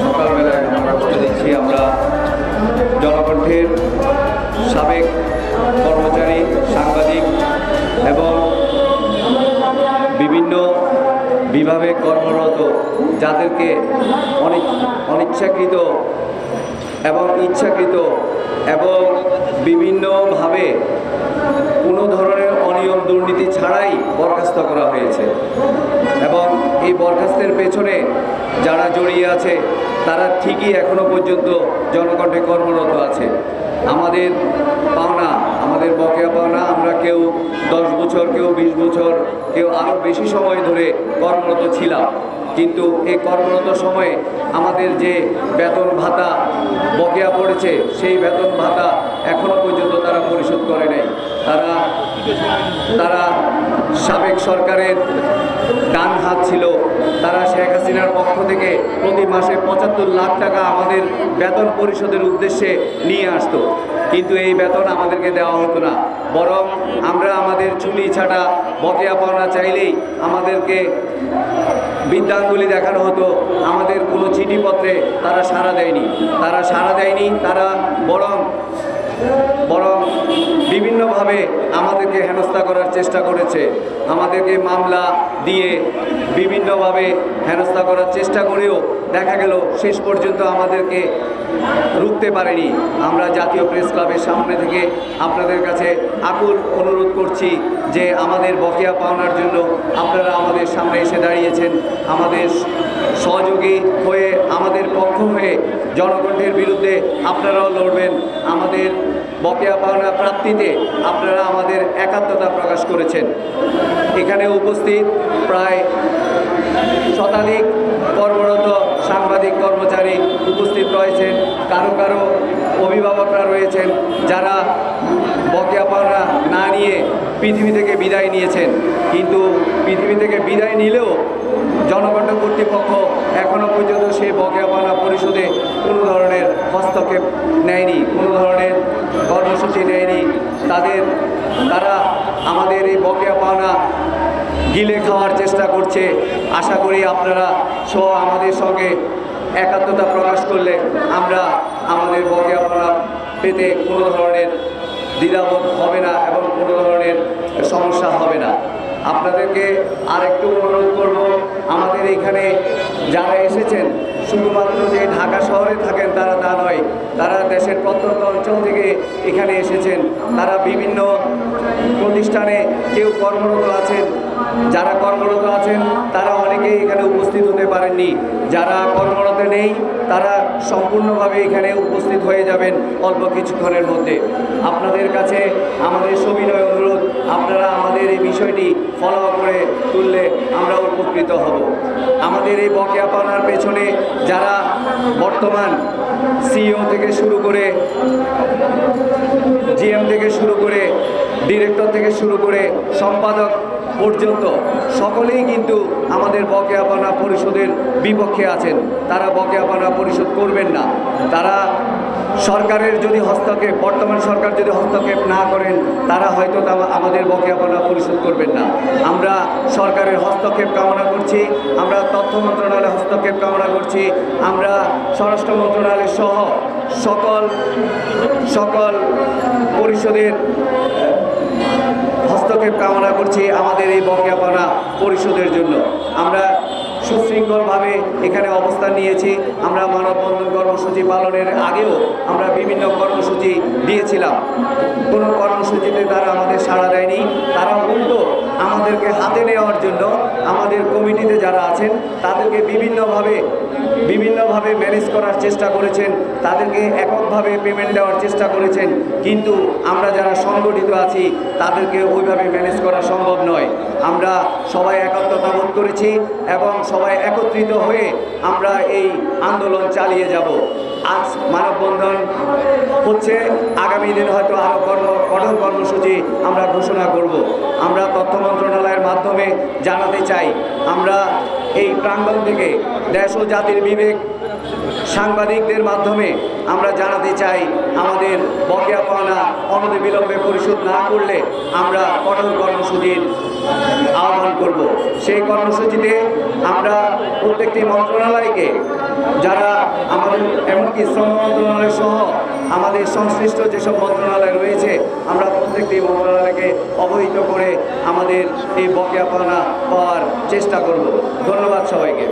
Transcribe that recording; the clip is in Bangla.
সকালবেলায় আমরা করে দিচ্ছি। আমরা জনকণ্ঠের সাবেক কর্মচারী, সাংবাদিক এবং বিভিন্ন বিভাগে কর্মরত যাদেরকে অনিচ্ছাকৃত এবং ইচ্ছাকৃত এবং বিভিন্নভাবে কোনো ধরনের অনিয়ম দুর্নীতি ছাড়াই বরখাস্ত করা হয়েছে এবং এই বরখাস্তের পেছনে যারা জড়িয়ে আছে তারা ঠিকই এখনো পর্যন্ত জনকণ্ঠে কর্মরত আছে। আমাদের পাওনা, আমাদের বকেয়া পাওনা, আমরা কেউ 10 বছর, কেউ 20 বছর, কেউ আরও বেশি সময় ধরে কর্মরত ছিলাম, কিন্তু এই কর্মরত সময়ে আমাদের যে বেতন ভাতা বকেয়া পড়েছে সেই বেতন ভাতা এখনো পর্যন্ত তারা পরিশোধ করে নাই। তারা সাবেক সরকারের ডান হাত ছিল। তারা শেখ হাসিনার পক্ষ থেকে প্রতি মাসে 75 লাখ টাকা আমাদের বেতন পরিশোধের উদ্দেশ্যে নিয়ে আসতো, কিন্তু এই বেতন আমাদেরকে দেওয়া হতো না। বরং আমরা আমাদের চুলি ছাটা বকেয়া পাওনা চাইলেই আমাদেরকে বিদ্যাঙ্গুলি দেখানো হতো। আমাদের কোনো চিঠিপত্রে তারা সাড়া দেয়নি। তারা বরং বিভিন্নভাবে আমাদেরকে হেনস্থা করার চেষ্টা করেছে। আমাদেরকে মামলা দিয়ে বিভিন্নভাবে হেনস্থা করার চেষ্টা করেও দেখা গেল শেষ পর্যন্ত আমাদেরকে রুখতে পারেনি। আমরা জাতীয় প্রেস ক্লাবের সামনে থেকে আপনাদের কাছে আকুল অনুরোধ করছি যে আমাদের বকেয়া পাওনার জন্য আপনারা আমাদের সামনে এসে দাঁড়িয়েছেন, আমাদের সহযোগী হয়ে, আমাদের পক্ষ হয়ে জনকণ্ঠের বিরুদ্ধে আপনারাও লড়বেন। আমাদের বকেয়া পাওনা প্রাপ্তিতে আপনারা আমাদের একাত্মতা প্রকাশ করেছেন। এখানে উপস্থিত প্রায় শতাধিক কর্মরত সাংবাদিক কর্মচারী উপস্থিত রয়েছেন। কারো অভিভাবকরা রয়েছেন যারা বকেয়া পাওনা না নিয়ে পৃথিবী থেকে বিদায় নিয়েছেন, কিন্তু পৃথিবী থেকে বিদায় নিলেও জনকণ্ঠ কর্তৃপক্ষ এখনও পর্যন্ত সেই বকেয়া পাওনা পরিশোধে কোনো ধরনের হস্তক্ষেপ নেয়নি, কোনো ধরনের কর্মসূচি নেয়নি। তারা আমাদের এই বকেয়া পাওনা গিলে খাওয়ার চেষ্টা করছে। আশা করি আপনারা আমাদের সঙ্গে একাত্মতা প্রকাশ করলে আমরা আমাদের বকেয়া পাওনা পেতে কোনো ধরনের দ্বিধাবোধ হবে না এবং কোনো ধরনের সমস্যা হবে না। আপনাদেরকে আরেকটু অনুরোধ করব, আমাদের এখানে যারা এসেছেন শুধুমাত্র যে ঢাকা শহরে থাকেন তারা তা নয়, তারা দেশের প্রত্যন্ত অঞ্চল থেকে এখানে এসেছেন। তারা বিভিন্ন প্রতিষ্ঠানে কেউ কর্মরত আছেন। যারা কর্মরত আছেন তারা অনেকেই এখানে উপস্থিত হতে পারেননি। যারা কর্মরত নেই তারা সম্পূর্ণভাবে এখানে উপস্থিত হয়ে যাবেন অল্প কিছুক্ষণের মধ্যে। আপনাদের কাছে আমাদের সবিনয় অনুরোধ, আপনারা আমাদের এই বিষয়টি ফলো করে তুললে আমরা উপকৃত হব। আমাদের এই বকেয়া পাওনার পেছনে যারা বর্তমান সিইও থেকে শুরু করে, জিএম থেকে শুরু করে, ডিরেক্টর থেকে শুরু করে সম্পাদক পর্যন্ত সকলেই কিন্তু আমাদের বকেয়া পাওনা পরিশোধের বিপক্ষে আছেন। তারা বকেয়া পাওনা পরিশোধ করবেন না। তারা সরকারের যদি হস্তক্ষেপ, বর্তমান সরকার যদি হস্তক্ষেপ না করেন তারা হয়তো আমাদের বকেয়া পাওনা পরিশোধ করবেন না। আমরা সরকারের হস্তক্ষেপ কামনা করছি, আমরা তথ্য মন্ত্রণালয়ের হস্তক্ষেপ কামনা করছি, আমরা স্বরাষ্ট্র মন্ত্রণালয় সহ সকল পরিষদের হস্তক্ষেপ কামনা করছি আমাদের এই বকেয়া পাওনা পরিশোধের জন্য। আমরা সুশৃঙ্খলভাবে এখানে অবস্থান নিয়েছি। আমরা মানববন্ধন কর্মসূচি পালনের আগেও আমরা বিভিন্ন কর্মসূচি দিয়েছিলাম। কোনো কর্মসূচিতে তারা আমাদের সাড়া দেয়নি। তারা উল্টো আমাদেরকে হাতে নেওয়ার জন্য আমাদের কমিটিতে যারা আছেন তাদেরকে বিভিন্নভাবে ম্যানেজ করার চেষ্টা করেছেন, তাদেরকে এককভাবে পেমেন্ট দেওয়ার চেষ্টা করেছেন, কিন্তু আমরা যারা সংগঠিত আছি তাদেরকে ওইভাবে ম্যানেজ করা সম্ভব নয়। আমরা সবাই একাত্মতা বোধ করেছি এবং সবাই একত্রিত হয়ে আমরা এই আন্দোলন চালিয়ে যাব। আজ মানববন্ধন হচ্ছে, আগামী দিন হয়তো আরও কঠোর কর্মসূচি আমরা ঘোষণা করব। আমরা তথ্য মন্ত্রণালয়ের মাধ্যমে জানাতে চাই, আমরা এই প্রাঙ্গণ থেকে দেশ ও জাতির বিবেক সাংবাদিকদের মাধ্যমে আমরা জানাতে চাই আমাদের বকেয়া পাওনা অনতিবিলম্বে পরিশোধ না করলে আমরা কঠোর কর্মসূচির আহ্বান করব। সেই কর্মসূচিতে আমরা প্রত্যেকটি মন্ত্রণালয়কে, যারা আমাদের এমনকি শ্রম মন্ত্রণালয় সহ আমাদের সংশ্লিষ্ট যেসব মন্ত্রণালয় রয়েছে, আমরা প্রত্যেকটি মন্ত্রণালয়কে অবহিত করে আমাদের এই বকেয়া পাওনা পাওয়ার চেষ্টা করব। ধন্যবাদ সবাইকে।